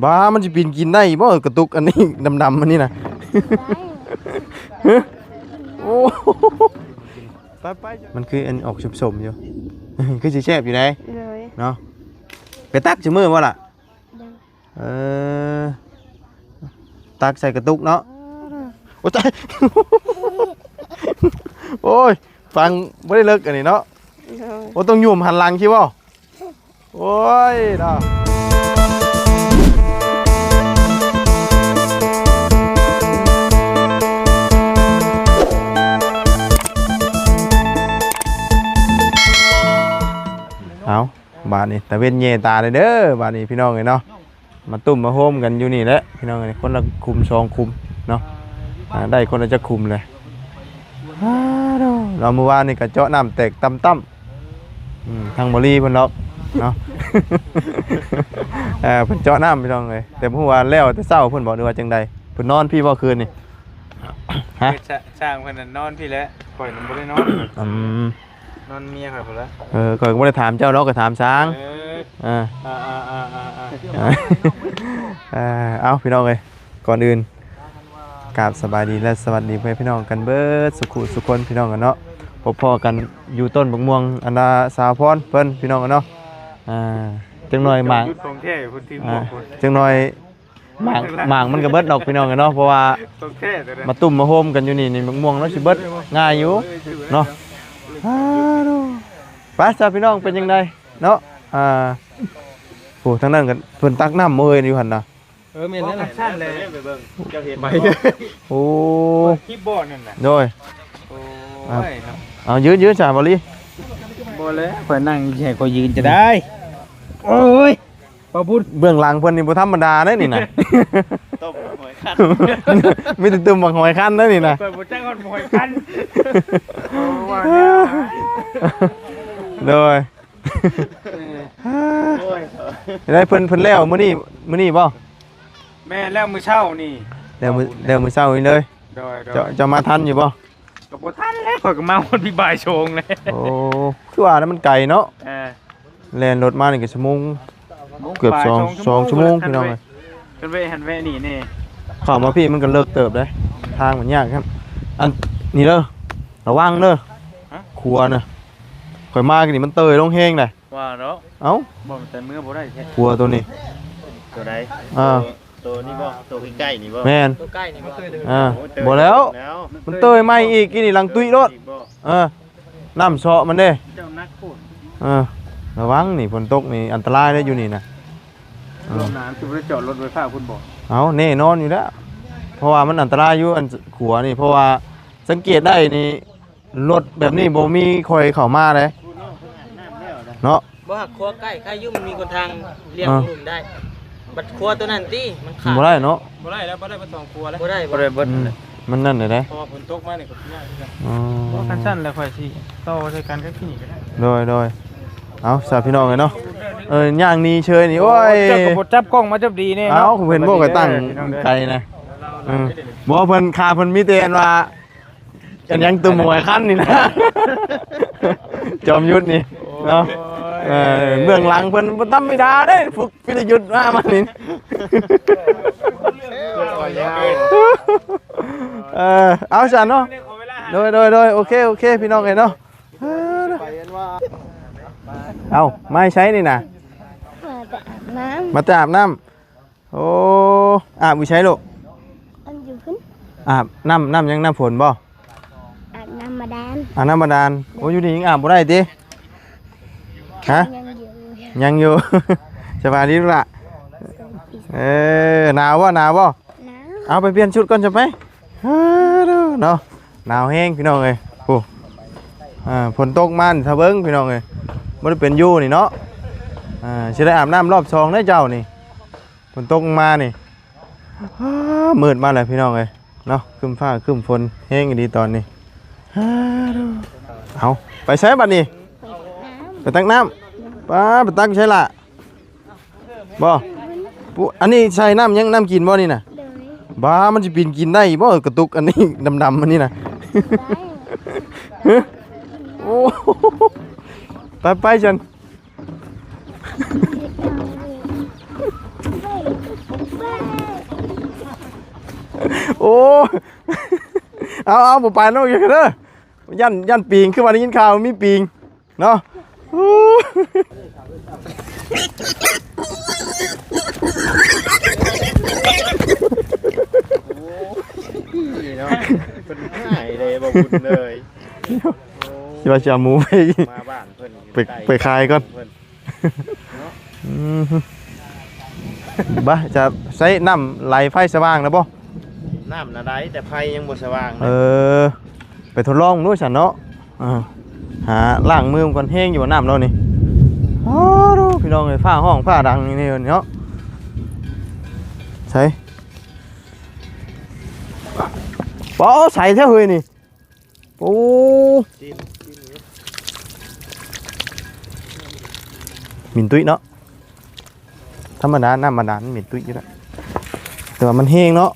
บ้ามันจะปีนกินได้บ่กระตุกอันนี้ดำๆมันนี่นะโอ้ไปมันคืออันออกสมๆอยู่คือสิแซ่บอยู่ไหนเนาะไปตักชื่อมือบ่ล่ะตักใส่กระตุกเนาะโอ้ยโอ้ยฟังไม่ได้เลิกอันนี้เนาะโอ้ต้องยุ่มหันหลังใช่ป่ะโอ้ยเนาะเอาบาดนี้แต่เว้นเยตาเลยเด้อบาดนี้พี่น้องเลยเนาะมาตุ่มมาโฮมกันอยู่นี่แหละพี่น้องเลยคนละคุม2คุมเนาะได้คนละจะคุมเลยเราเมื่อวานนี่ก็เจาะน้ำแตกตั้มทางบรีเพิ่นเนาะเนาะเพิ่นเจาะน้ำพี่น้องเลยแต่เมื่อวานแล้วแต่เศร้าเพิ่นบอกด้วยว่าจังใดเพิ่นนอนพี่บ่คืนนี่ฮะช่างเพิ่นน่ะนอนพี่แล้วข่อยบ่ได้นอนนอนเมียข่อยพุ่นละข่อยก็บ่ได้ถามเจ้าเนาะก็ถามช้างเอาพี่น้องเลยก่อนอื่นกราบสบายดีและสวัสดีพี่น้องกันเบิดสุขุสุคนพี่น้องกันเนาะพบพ่อกันอยู่ต้นบักม่วงอันดาสาวพรเพิ่นพี่น้องกันเนาะจังหน่อยหมางจังหน่อยหมางมันก็เบิดดอกพี่น้องกันเนาะเพราะว่ามาตุ่มมาโฮมกันอยู่นี่บักม่วงเนาะสิเบิดง่ายอยู่เนาะไปจ้าพี่น้องเป็นยังไงเนาะโอ้ทั้งนั้นกันเพิ่นตักน้ำมื้ออยู่หั่นน่ะเมนนั่นแหละชั้นเลยไปเบิ่งเจ้าเห็นไหมโอ้คลิปบอร์ดนั่นแหละโดยเอายืนจ่าบอลี่บอเลยข่อยนั่งแค่ข่อยยืนจะได้โอ้ยพอพูดเบื้องหลังเพิ่นนี่บ่ธรรมดาเด้นี่น่ะต้มหอยคั้นมีแต่ตุ่มบักหอยคั้นเด้นี่น่ะข่อยบ่จักฮอดหอยคั้นโดยได้เพิ่นแล้วมื้อนี้บ่แม่แล้วมื้อเช้านี่แล้วมื้อเช้านี่เลยจะมาทันอยู่บ่ก็บ่ทันแล้วข่อยก็มาวันที่บ่ายโมงเลยโอ้คือว่ามันไกลเนาะแล่นรถมานี่ก็ชั่วโมงเกือบ2ชั่วโมงพี่น้องเอ้ยกันเว้หันแว่นี่เข้ามาพี่มันก็เลิกเติบได้ทางมันยากครับอันนี่เด้อระวังเด้อครัวน่ะข่อยมากินนี่มันเตยลงแห้งได้ว่าเนาะเอ้าบ่แต่มื้อบ่ได้แท้ครัวตัวนี้ตัวใดตัวนี้บ่ตัวใกล้ๆนี่บ่แม่นตัวใกล้นี่บ่บ่แล้วมันเตยใหม่อีกกินนี่หลังตุ้ยรถน้ำเซาะมันเด้เจ้านักพูดระวังนี่ฝนตกนี่อันตรายได้อยู่นี่นะลมน้ำคือบ่ได้จอดรถไว้ฟ้าคุณบ่เอาแน่นอนอยู่แล้วเพราะว่ามันอันตรายอยู่อันขัวนี่เพราะว่าสังเกตได้นี่รถแบบนี้บ่มีคอยเข้ามาเลยเนาะบ่หักครัวใกล้ใครยุ่มมีคนทางเลี้ยงลูกได้บัดครัวตัวนั้นติมันขาดบ่ได้เนาะบ่ได้แล้วบ่ได้มา2ครัวแล้วบ่ได้เบิดมันนั่นเลยเด้เพราะว่าฝนตกมานี่ก็ยากบ่คันสั้นแล้วค่อยสิต่อใช้กันกับที่นี่ก็ได้โดยเอาสาพี่น้องเลยเนาะย่างนี้เชยนี่โอ้ยเจ้าก็บ่จับกล้องมาจับดีแน่เนาะเพิ่นบ่ก็ตั้งไกลนะบ่เพิ่นคาเพิ่นมีแต่อันว่าอันยังตุ่มหวยคั่นนี่นะจอมยุทธนี่เนาะเบื้องหลังเพิ่นบ่ธรรมดาเด้ฝึกพิทยุทธมานี่เอาซั่นเนาะโดยโอเคพี่น้องเอ้ยเนาะเอาไม่ใช้นี่นะมาแต่อาบน้ำโอ้อาบวิใช้ลูกอาบน้ำยังน้ำฝนบ่อาบน้ำบาดาลน้ำบาดาลโอ้อยู่นี่ยังอาบบ่ได้ดิฮะยังอยู่สบายดีลูกละหนาวบ่เอาไปเปลี่ยนชุดก่อนจะไปเนาะหนาวแห้งพี่น้องเอ้ยโอ้ฝนตกมันทะเบิ้งพี่น้องเอ้ยบ่ได้เป็นอยู่นี่เนาะสิได้อาบน้ำรอบ2ได้เจ้านี่ฝนตกมานี่มืดมาแล้วพี่น้องเอ้ยเนาะครึ้มฟ้าครึ้มฝนแห้งดีตอนนี้เอาไปใช้บัดนี้ไปตักน้ำไปตักใช้ละบ่อันนี้ใช้น้ำยังน้ำกินบ่นี่น่ะบ้ามันจะปีนกินได้บ่กระตุกอันนี้ดำๆมันนี่น่ะโอ้ไปฉัน อ้เอาบ่ไปแล้วอย่าเด้อยันปิงคือว่าได้ยินข่าวมีปิงเนาะโอ้ นี่เนาะเป็นง่ายเลยบ่บุญเลย สิว่าจะเอาหมูไป มาบ้านเพิ่น ไปคายก่อน บ้าจะใช้น้ำไหลไฟสว่างนะบ่ น้ำน่ะได้แต่ไฟยังบ่สว่าง ไปทดลองด้วยฉันเนาะหาล้างมือก่อนแห้งอยู่บนน้ำเรานี่โอ้ดูพี่น้องเลยฝ้าห้องฝ้าดังนี่เนาะใส่บ่ใส่แท้เฮ้ยนี่โอ้หมิ่นตุ้ยเนาะธรรมดาน้ำมาดานหมิ่นตุ้ยอยู่แล้วแต่ว่ามันแห้งเนาะ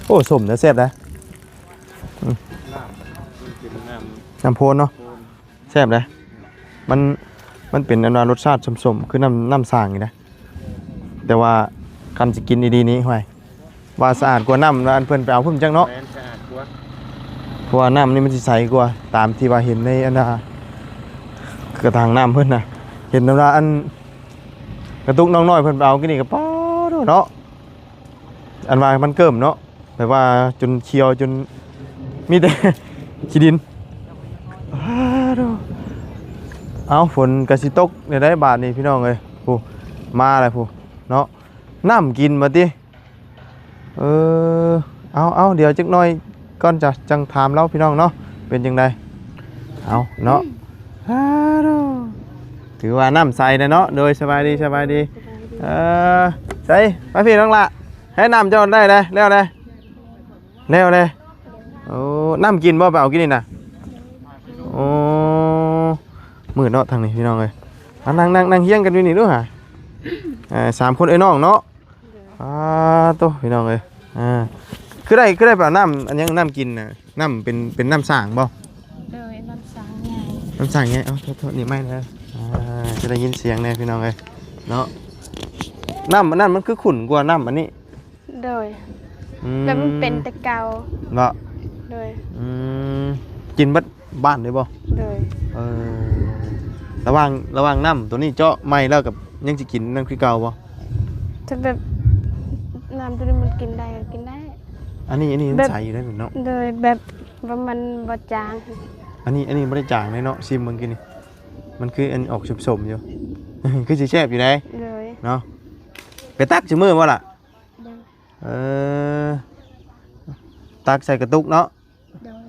โอ้สมเนื้อแซ่บนะน้ำโพนเนาะแซ่บเลยมันเป็นอันว่ารสชาติสมๆคือน้ำสร้างอยู่นะแต่ว่าคันจะกินดีๆนี้ห่วยว่าสะอาดกว่าน้ำอันเพิ่นไปเอาพุ่มจังเนาะเพราะว่าน้ำนี่มันสิใสกว่าตามที่ว่าเห็นในอันน่ะกระถางน้ำเพิ่นน่ะเห็นน้ำละอันกระตุกน้องน้อยเพิ่นไปเอากินนี่ก็ป๊อดเนาะอันว่ามันเกิ่มเนาะแบบว่าจนเคี้ยวจนมีแต่ ขี้ดินเอาฝนกระสิตกในได้บาทนี่พี่น้องเลยผู้มาอะไรผู้เนาะน้ำกินมาดิเอาเดี๋ยวจักหน่อยก่อนจะจังถามเล่าพี่น้องเนาะเป็นยังไงเอาเนาะถือว่าน้ำใสเลยเนาะโดยสบายดีใส่ไปพี่น้องละให้น้ำเจ้าได้เลยเร็วเลยโอ้น้ำกินบ่ไปเอากินนี่นะโอ้มืดเนาะทางนี้พี่น้องเลยนั่งเฮี้ยงกันอยู่นี่ด้วยฮะ3 คนไอ้น้องเนาะโตพี่น้องเลยคือได้แบบน้ำอันยังน้ำกินน่ะน้ำเป็นน้ำสางบ่ เลยน้ำสางใหญ่ น้ำสางไงเอาโทษนี่ไม่เลยจะได้ยินเสียงแน่พี่น้องเลยเนาะน้ำอันนั้นมันคือขุ่นกว่าน้ำอันนี้ โดยแบบมันเป็นตะเกา เนาะ โดย กินบ้านได้บ่ โดย ระหว่างน้ำตัวนี้เจาะไม่แล้วกับยังจะกินนั่นคือเก่าบ่ ถ้าแบบน้ำตัวนี้มันกินได้ก็กินได้ อันนี้มันใสอยู่ได้เนาะ โดยแบบว่ามันบ่จาง อันนี้ไม่ได้จางเลยเนาะซิมมันกินนี่มันคืออันออกสมๆอยู่ คือสิแซ่บอยู่ได้ โดย เนาะไปตักสิมือบ่ล่ะ โดย ตักใส่กระตุกเนาะ โดย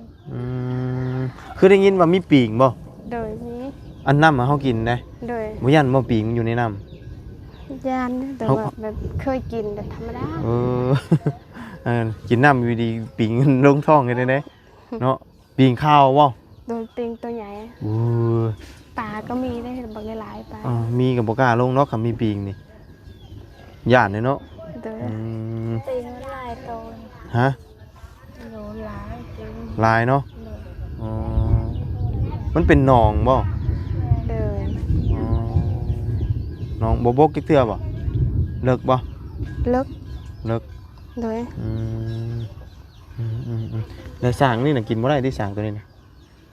คือได้ยินว่ามีปีกบ่ โดยนี้ อันน้ำมาเฮากินได้ โดย บ่ยันบ่ปีกมันอยู่ในน้ ยานแต่ว่าแบบเคยกินแต่ธรรมดา ำกินน้ำอยู่ดีปีกลงท้องกันได้เนาะปีกข้าวบ่ โดยปิงตัวใหญ่ ปลาก็มีได้บางหลายปลา มีกับบ่กล้าลงเนาะคันมีปีกนี่ย่านเลยเนาะ โดยปิงหลายตัว ฮะ โดยหลายจริง ลายเนาะมันเป็นหนองบ่ โดย หนองบ่บกจักเทื่อบ่เลิกบ่ เลิก เลิก โดย แล้วสร้างนี่น่ะกินบ่ได้ที่สร้างตัวนี้น่ะ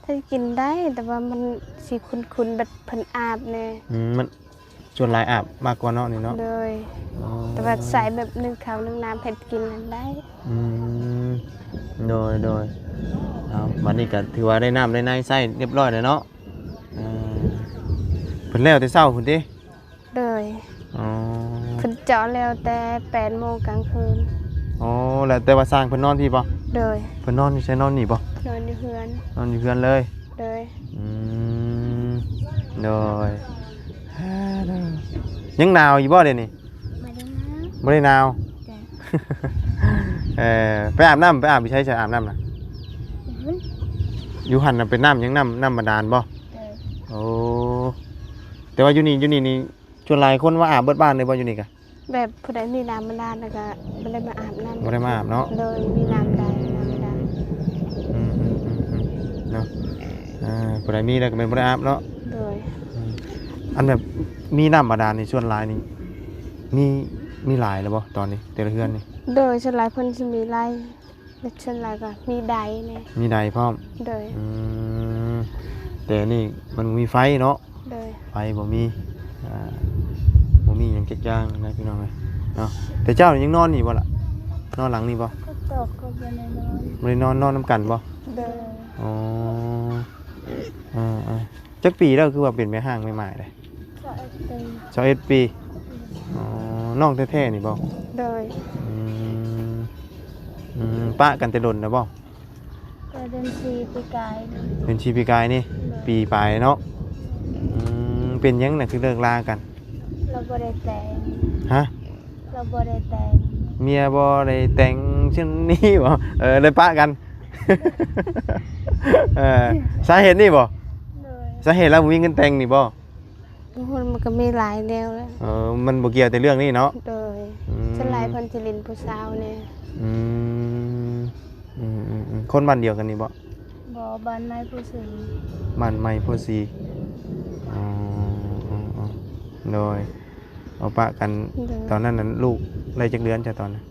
ถ้ากินได้แต่ว่ามันสีคุ้นๆแบบเพิ่นอาบเนี่ย มันส่วนหลายอาบมากกว่าเนาะนี่เนาะ โดยแต่ว่าใส่แบบนึ่งข้าวนึ่งน้ำเผ็ดกินได้ โดยเอาวันนี้ก็ถือว่าได้น้ำได้ในไส้เรียบร้อยแล้วเนาะเพิ่นแล้วแต่เช้าพุ่นติ โดยเพิ่นเจาะแล้วแต่8 โมงกลางคืน แล้วแต่ว่าสร้างเพิ่นนอนพี่บ่ โดย เพิ่นนอนอยู่ใช้นอนนี่บ่ นอนอยู่เฮือน นอนอยู่เพื่อนเลย โดย โดยยังหนาวอยู่บ่เดี๋ยวนี้ มาดูนะ บ่ได้หนาว จ้ะ ไปอาบน้ำไปอาบไปใช้อาบน้ำน่ะอยู่หั่นน่ะเป็นน้ำยังน้ำบาดาลบ่ โอ้แต่ว่าอยู่นี่นี่ชวนหลายคนว่าอาบเบิดบ้านเลยบ่อยู่นี่กะ แบบผู้ใดมีน้ำมันดาลแล้วก็บ่ได้มาอาบน้ำ บ่ได้มาอาบเนาะ โดยมีน้ำได้น้ำดาล เนาะผู้ใดมีแล้วก็เป็นบ่ได้อาบเนาะ โดย อันแบบมีน้ำบาดาลในชวนหลายนี่มี มีหลายแล้วบ่ตอนนี้แต่ละเฮือนนี่ โดยส่วนหลายเพิ่นสิมีไร่และส่วนหลายก็มีใดเนี่ย มีใดพร้อม โดย แต่นี่มันมีไฟเนาะ โดย ไฟบ่มีบ่มีหยังเก็กย่างนะพี่น้องเอ้ยเนาะแต่เจ้านี่ยังนอนนี่บ่ล่ะนอนหลังนี่บ่ ก็ตกก็บ่ได้นอน บ่ได้นอนนํกันบ่ โดย อ๋อจักปีแล้วคือว่าเป็นแม่ห้างใหม่ๆเลย ก็ไอ้เต็ม 21ปีอ๋อน้องแท้ๆนี่บ่ โดย อืมปะกันแต่ดนนะบ่ ก็เดินซีปีกาย เป็นชีปีกายนี่ปีปลายเนาะเป็นหยังน่ะคือเลิกลากัน เราบ่ได้แต่ง ฮะ เราบ่ได้แต่ง เมียบ่ได้แต่งเช่นนี้บ่ได้ปะกัน สาเหตุนี่บ่ โดย สาเหตุแล้วบ่มีเงินแต่งนี่บ่ มันก็มีหลายแนวแล้ว มันบ่เกี่ยวแต่เรื่องนี้เนาะ โดยส่วนหลายเพิ่นสิลินผู้สาวเนี่ย อืมคนบ้านเดียวกันนี่บ่ บ่บ้านนายผู้สิง บ้านใหม่โพสีอ๋อโดยเอาปะกันตอนนั้นนั้นลูกได้จักเดือนจ้ะตอนนั้น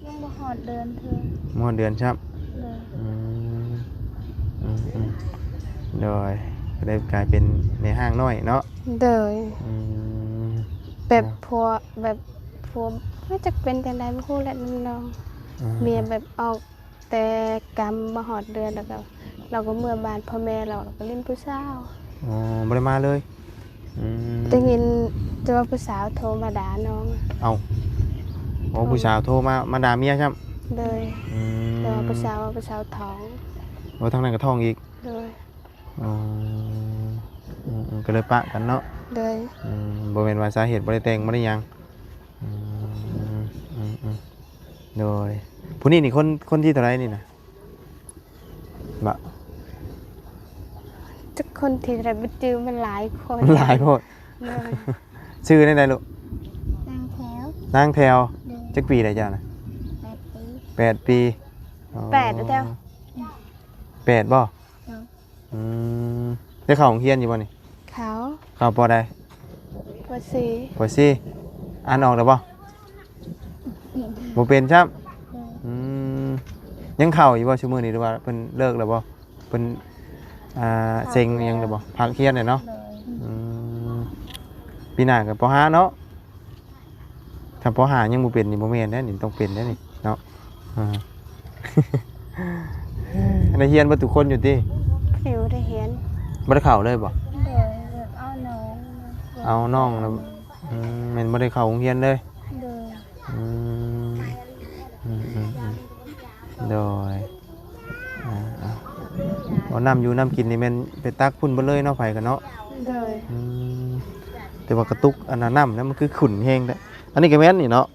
ยังบ่ฮอดเดือนเทื่อ มอเดือนครับ เลย โดยก็ได้กลายเป็นในห้างน้อยเนาะ โดย อืม แบบพัวแบบพัวไม่จักเป็นจังได๋บ่ฮู้แหละน้องเมียแบบออกแต่กรรมบ่ฮอดเดือนแล้วก็เราก็เมื่อบ้านพ่อแม่เราก็เล่นผู้สาว อ๋อบ่ได้มาเลยได้ยินแต่ว่าผู้สาวโทรมาด่าน้อง เอาโอ้ผู้สาวโทรมาด่าเมียครับ เลยแต่ว่าผู้สาวท้อง โอ้ทางนั้นก็ท้องอีก เลย อ๋อก็เลยปะกันเนาะ เลย บ่แม่นว่าสาเหตุบ่ได้แต่งบ่ได้หยังโดยผู้นี้นี่คนที่เท่าไหร่นี่นะบะ ทุกคนที่ได้ไปจื้อมันหลายคน มันหลายโพด เลย ชื่อได้ไดลูก นางแถวน างแถว เลย จักปีได้จ้านะ 8 ปี 8 ปีอ๋อ 8แล้วแถว 8บ่ได้เข้าโรงเรียนอยู่บ่นี่ เขา เข้าปอใด บ่สี ปอซี่อ่านออกแล้วบ่บ่เป็นครับยังเข้าอยู่บ่ชั่วโมงนี้หรือว่าเพิ่นเลิกแล้วบ่เพิ่นเซ็งยังแล้วบ่พักเรียนเนี่ยเนาะ เลย ปีหน้ากับปห้าเนาะถ้าปห้ายังบ่เป็นนี่บ่แม่นแน่นี่ต้องเป็นแน่นี่เนาะในเฮียนบ่ทุกคนอยู่ติ ผิวได้เห็น บ่ได้เข้าเลยบ่ เลยแบบเอาน้อง เอาน้องแล้วแม่นบ่ได้เข้าโรงเรียนเลย เลย โดยเอาน้ำอยู่น้ำกินนี่แม่นไปตักพุ่นบ่เลยเนาะไผกันเนาะ เลย แต่ว่ากระตุกอันนั้นน้ำนั้นมันคือขุ่นแห้งเด้ออันนี้ก็แม่นนี่เนาะ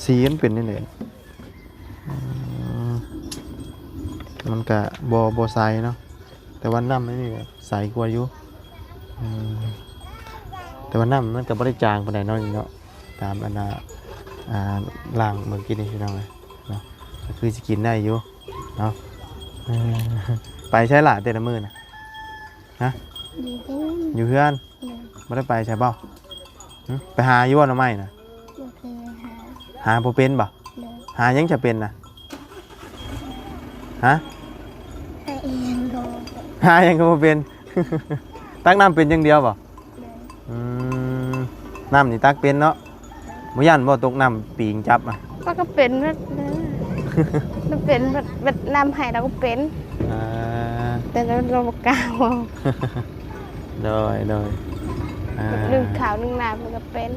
สีมันเป็นนี่แหละมันก็บ่ใสเนาะแต่ว่าน้ำนี่ใสกว่าอยู่แต่ว่าน้ำมันก็บ่ได้จางปานใดเนาะนี่เนาะตามอันน่ะล้างเมื่อกี้นี่พี่น้องเอ้ยเนาะก็คือสิกินได้อยู่เนาะไปใช้หลายแต่ละมื้อน่ะฮะ ดีขึ้น อยู่เฮือนบ่ได้ไปใช่เปล่าไปหาอยู่ว่าหน่อไม้น่ะ บ่เคยหา หาบ่เป็นบ่ เลย หายังจะเป็นน่ะฮะ แต่เองโดน หายังก็บ่เป็น ตักน้ำเป็นอย่างเดียวบ่ เลย น้ำนี่ตักเป็นเนาะบ่ยันบ่ตกน้ำปีงจับอ่ะ ก็เป็นแบบนั้นมันเป็นแบบนำให้เราก็เป็น อ่า แต่เราบอกกล้าวเอา โดยนึ่งขาวนึ่งน้ำมันก็เป็น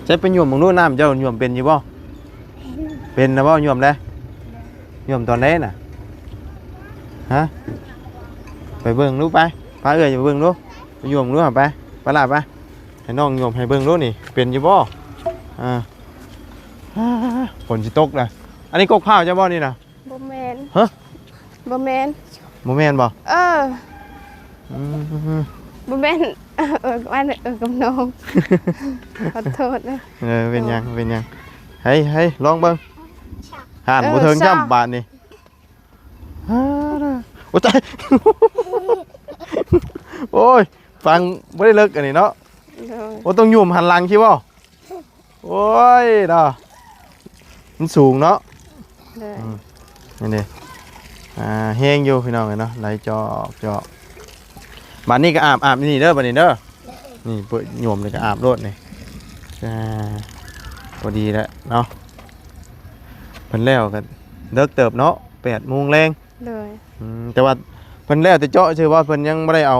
ใช้เป็นหยวมมึงรู้น้ำเจ้าหยวมเป็นอยู่บ่เป็นนะบ่หยวมได้หยวมตอนไหนน่ะฮะไปเบิ่งรู้ไปพาเอ้ยไปเบิ่งรู้ไปหยวมรู้หาไปลาไปให้น้องหยวมให้เบิ่งรู้นี่เป็นอยู่บ่ฝนสิตกเลยอันนี้กกผ้าเจ้าบ่นี่น่ะ บ่แมน ฮะ บ่แมน บ่แม่นบ่ บ่แมนว่ากับน้องขอโทษนะ เป็นยังเฮ้ยลองเบิ่งห่านบ่เทิงจ้ำบาดนี่โอ้ยตาย โอ้ยฟังบ่ได้เลิกอันนี้เนาะ เลย โอ้ต้องหยุ่มหันหลังคิดบ่ โอ้ยเนาะมันสูงเนาะ เลย นี่นี่แห้งอยู่พี่น้องเลยเนาะไหลจอกจอกบัดนี้ก็อาบนี่เด้อบัดนี้เด้อนี่เปิดโยมเลยก็อาบโลดนี่พอดีแล้วเนาะเพิ่นแล้วกันเลิกเติบเนาะ8 โมงแรง เลย แต่ว่าเพิ่นแล้วแต่เจาะชื่อว่าเพิ่นยังบ่ได้เอ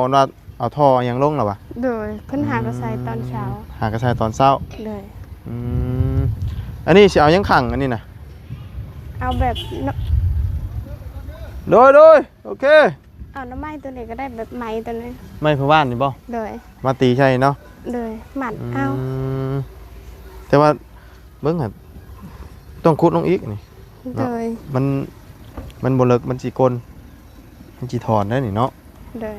าท่อหยังลงหรอวะ เลยเพิ่นหากระใส่ตอนเช้า หากระชายตอนเช้า เลย อันนี้สิเอายังขังอันนี้น่ะ เอาแบบน โดยโอเค เอาน้ำไม้ตัวนี้ก็ได้แบบไหมตัวนี้ ไม่เพื่อบ้านนี่บ่ เลย มาตีใช่เนาะ เลยหมัดเอา แต่ว่าเบิ่งหั่นต้องขุดลงอีกนี่ เลย มันบ่เลิกมันสิกลมันสิถอนได้นี่เนาะ เลย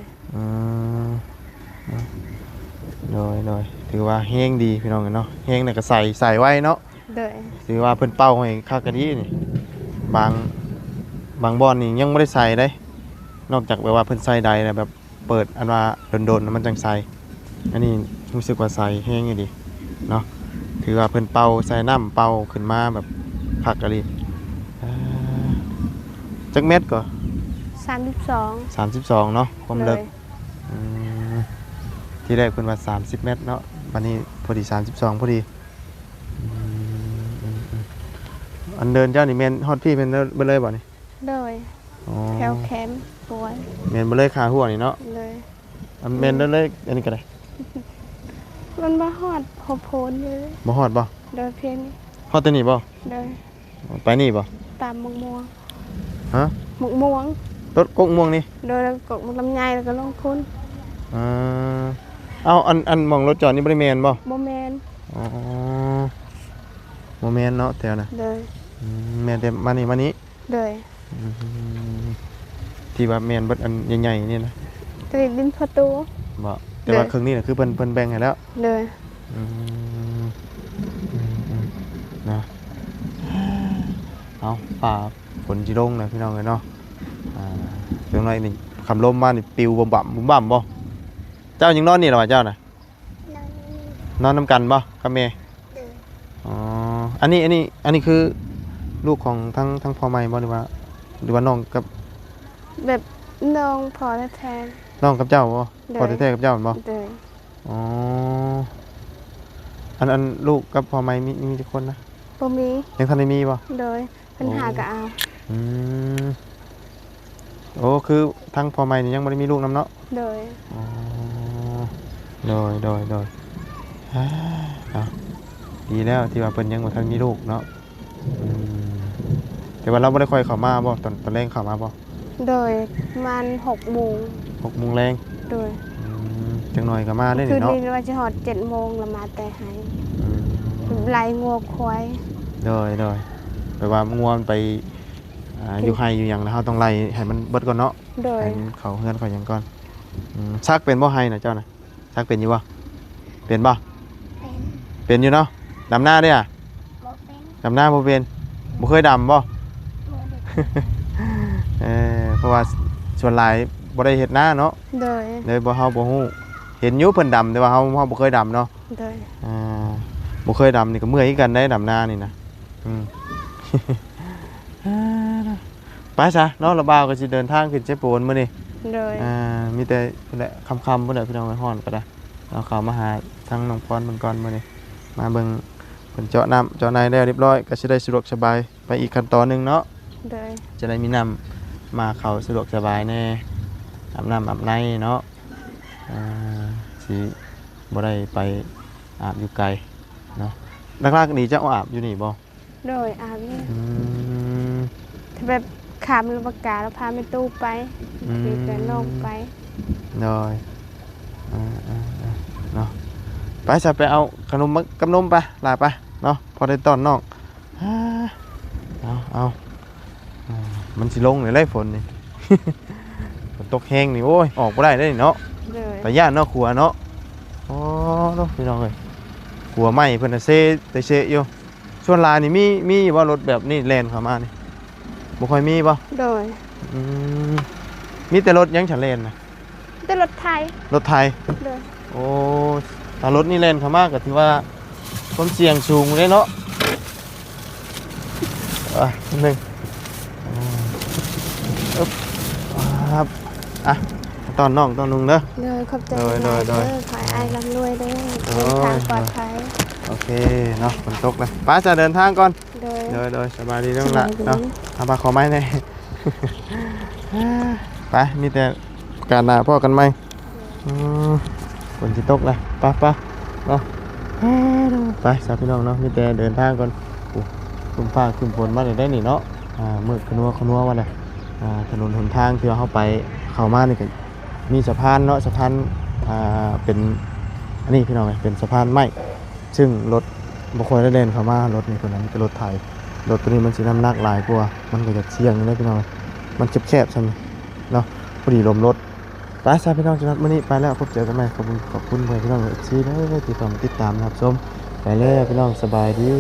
โดยถือว่าแห้งดีพี่น้องกันเนาะแห้งน่ะก็ใส่ไว้เนาะ เลย ถือว่าเพิ่นเป้าให้คักกะดีนี่บางบ่อนนี่ยังบ่ได้ใส่ได้นอกจากแบบว่าเพิ่นใส่ใดแล้วแบบเปิดอันว่าโดนๆแล้วมันจังใส่อันนี้รู้สึกว่าใส่แห้งอยู่ดีเนาะถือว่าเพิ่นเป่าใส่น้ำเป่าขึ้นมาแบบคักกะดีจักเม็ดก็ 32 32เนาะความลึกที่แรกเพิ่นว่า30 เมตรเนาะวันนี้พอดี32พอดีอันเดินเจ้านี่แม่นฮอดพี่เป็นเบิดเลยบ่นี่ เลย อ๋อ แถวแคมป์ป่วย แม่นเบิดเลยขาหัวนี่เนาะ เลย อันแม่นเบิดเลยอันนี้ก็ได้ มันบ่ฮอดพอโพนอยู่เลย บ่ฮอดบ่ โดยเพียงนี้ ฮอดตัวนี้บ่ โดย ไปนี่บ่ ตามมะม่วง ฮะ มะม่วง รถกกม่วงนี่ โดยกดมันลำไยแล้วก็ลงทุน เอาอันมองรถจอดนี่บ่ได้แม่นบ่ บ่แม่น อ๋อบ่แม่นเนาะแถวน่ะ เลย แม่นแต่มานี่ เลย ที่ว่าแม่นเบิดอันใหญ่ๆนี่นะ ตรีดินประตู บ่แต่ว่าครึ่งนี้น่ะคือเพิ่นแบ่งให้แล้ว เลย นะเอาป่าฝนจิลงนะพี่น้องเลยเนาะเรื่องไรนี่คำลมมานี่ปิวบ่มบ่ำบ่เจ้ายังนอนนี่หรอวะเจ้าน่ะนอนน้ำกันบ่กับแม่อ๋ออันนี้คือลูกของทั้งพ่อใหม่บ่หรือว่าน้องกับ แบบน้องพอแท้ น้องกับเจ้าบ่พ่อแท้ๆกับเจ้าบ่ ๆเลย อ๋ออันลูกกับพ่อใหม่มีกี่คนนะ บ่มี ยังทันได้มีบ่ เลยปัญหาก็เอา โอ้คือทั้งพ่อใหม่นี่ยังไม่ได้มีลูกนำเนาะ เลย อ๋อโดยดีแล้วที่ว่าเพิ่นยังบ่ทันมีลูกเนาะแต่ว่าเราบ่ได้ค่อยเข้ามาบ่ตอนแรกเข้ามาบ่ โดยมัน6 โมง 6 โมงแรง โดย จังหน่อยก็มาได้ คื นี่ น เนาะ นี้ว่าจะหอด7 โมงละมาแต่ให้ไล่งัวควาย โดยแปลว่างัวมันไปอยู่ไห้อยู่หยังแล้วเฮาต้องไล่ให้มันเบิดก่อนเนาะ โดย ให้มันเข้าเฮือนเข้าหยังก่อนชักเป็นบ่ไห้น่ะเจ้าน่ะชักเป็นอยู่บ่เป็นบ่เป็นอยู่เนาะดำหน้าเด้อดำหน้าบ่เป็นบ่เคยดำบ่ เพราะว่าส่วนหลายบ่ได้เฮ็ดหน้าเนาะ โดย เลยบ่เฮาบ่ฮู้เห็นอยู่เพิ่นดำแต่ว่าเฮาบ่เคยดำเนาะ โดย บ่เคยดำนี่ก็เมื่อยคือกันได้ดำหน้านี่นะไปซะเนาะระบ่าวก็สิเดินทางขึ้นเชฟโปนมื้อนี้ โดย มีแต่พุ่นแหละค่ำๆพุ่นแหละพี่น้องไว้ฮ้อนก็ได้เอาเข้ามาหาทางน้องพรเพิ่นก่อนมื้อนี้มาเบิ่งเพิ่นเจาะน้ำเจาะในแล้วเรียบร้อยก็สิได้สะดวกสบายไปอีกขั้นตอนหนึงเนาะ โดย จะได้มีน้ำมาเขาสะดวกสบายแน่อาบน้ำอาบในเนาะสิบ่ได้ไปอาบอยู่ไกลเนาะลักๆนี่จะเอาอาบอยู่นี่บ่ โดยอาบนี่ถ้าแบบขามลูกปากกาแล้วพาไปตู้ไปมีแต่น้องไป เลยเนาะไปจะไปเอาขนมมากับนมไปลาไปเนาะพอได้ตอนน้องเอามันสิลงเลยไล่ฝนนี่ ฝนตกแห้งนี่โอ้ยออกบ่ได้เลยเนาะ เลย แต่ย่านเนาะขัวเนาะโอ้เนาะพี่น้องเอ้ยขัวไหม้เพิ่นน่ะเซแต่เซอยู่ส่วนลายนี่มีว่ารถแบบนี้แล่นเข้ามานี่บ่ค่อยมีบ่ โดย มีแต่รถยังฉันแล่นนะ แต่รถไทย รถไทย เลย โอ้ถ้ารถนี่แล่นเข้ามาก็ถือว่า ความเสี่ยงสูงเลยเนาะนิดนึงอึ๊บครับอ่ะตอนน้องตอนนุ่งเด้อ เลยขอบใจ โดย เด้อขอให้อายร่ำรวยเด้อเดินทางปลอดภัย โอเคเนาะฝนตกเลยป้าจะเดินทางก่อน โดย สบายดีเรื่องละเนาะเอาปลาขอไม้หน่อย ไปมีแต่การหนาพ่อกันไหมฝนที่ตกเลยไปเนาะไปสาวพี่น้องเนาะมีแต่เดินทางก่อนคุมฟ้าคุมฝนมาเลยได้หนิเนาะมืดขนัววันเลยถนนหนทางที่เราเข้าไปเข้ามานี่ก็มีสะพานเนาะสะพานเป็นอันนี้พี่น้องเป็นสะพานไม้ซึ่งรถบางคนได้เดินเข้ามารถนี่คนนั้นเป็นรถไถรถตัวนี้มันสีน้ำหนักหลายกว่ามันก็จะเสี่ยงนะพี่น้องมันแคบๆใช่ไหมเนาะพอดีลมรถไปซะพี่น้องสำหรับวันนี้ไปแล้วพบเจอกันใหม่ขอบคุณพี่น้องอีกทีนะที่ติดตามนะครับชมไปแล้วพี่น้องสบายดี